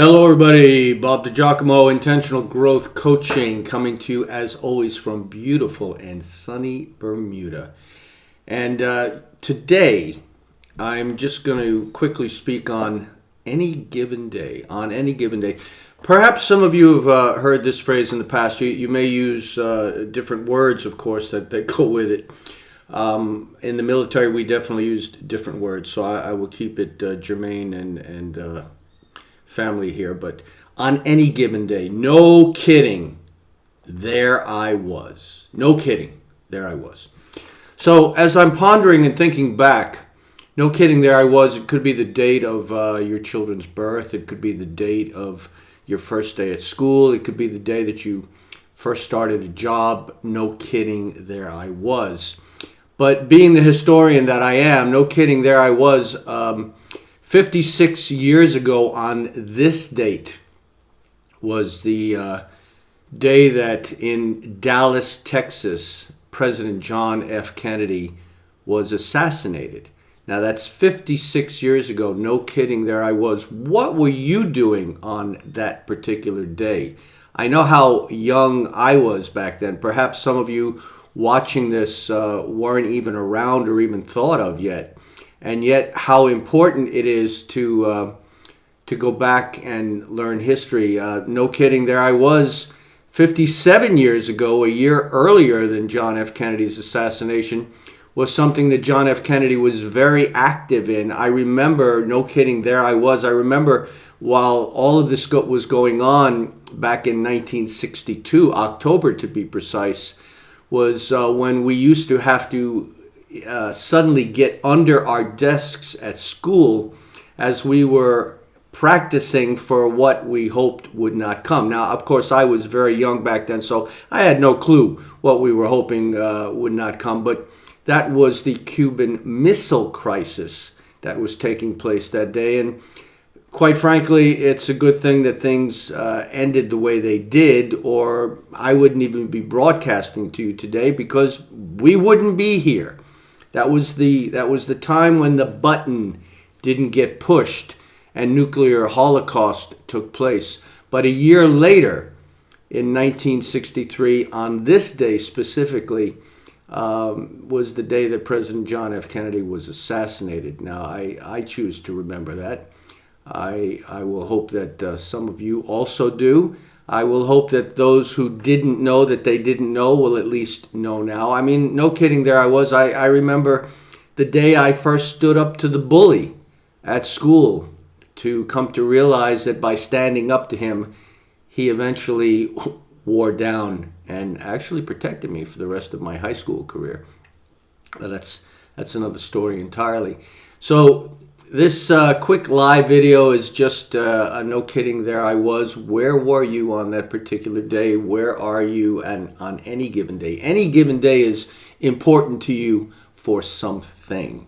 Hello, everybody. Bob DiGiacomo, Intentional Growth Coaching, coming to you as always from beautiful and sunny Bermuda. And today, I'm just going to quickly speak on any given day. On any given day. Perhaps some of you have heard this phrase in the past. You may use different words, of course, that go with it. In the military, we definitely used different words, so I will keep it germane and family here. But on any given day, no kidding, there I was. No kidding, there I was. So as I'm pondering and thinking back, no kidding, there I was. It could be the date of your children's birth. It could be the date of your first day at school. It could be the day that you first started a job. No kidding, there I was. But being the historian that I am, no kidding, there I was. 56 years ago on this date was the day that in Dallas, Texas, President John F. Kennedy was assassinated. Now that's 56 years ago. No kidding, there I was. What were you doing on that particular day? I know how young I was back then. Perhaps some of you watching this weren't even around or even thought of yet. And yet how important it is to go back and learn history. No kidding, there I was 57 years ago, a year earlier than John F. Kennedy's assassination, was something that John F. Kennedy was very active in. I remember, no kidding, there I was. I remember while all of this was going on back in 1962, October to be precise, was when we used to have to suddenly get under our desks at school as we were practicing for what we hoped would not come. Now, of course, I was very young back then, so I had no clue what we were hoping would not come, but that was the Cuban Missile Crisis that was taking place that day. And quite frankly, it's a good thing that things ended the way they did, or I wouldn't even be broadcasting to you today because we wouldn't be here. That was the time when the button didn't get pushed and nuclear holocaust took place. But a year later, in 1963, on this day specifically, was the day that President John F. Kennedy was assassinated. Now, I choose to remember that. I will hope that some of you also do. I will hope that those who didn't know that they didn't know will at least know now. I mean, no kidding, there I was. I remember the day I first stood up to the bully at school to come to realize that by standing up to him, he eventually wore down and actually protected me for the rest of my high school career. That's another story entirely. So this quick live video is just a no kidding, there I was. Where were you on that particular day? Where are you on any given day? Any given day is important to you for something,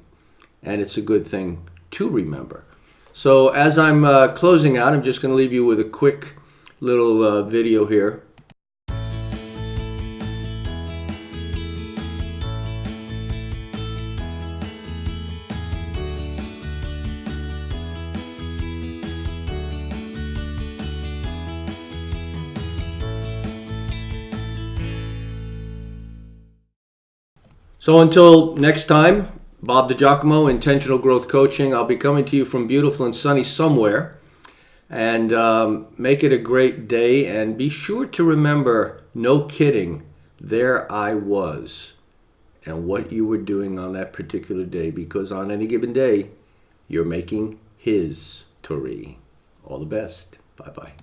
and it's a good thing to remember. So as I'm closing out, I'm just going to leave you with a quick little video here. So until next time, Bob DiGiacomo, Intentional Growth Coaching. I'll be coming to you from beautiful and sunny somewhere. And make it a great day. And be sure to remember, no kidding, there I was. And what you were doing on that particular day. Because on any given day, you're making history. All the best. Bye-bye.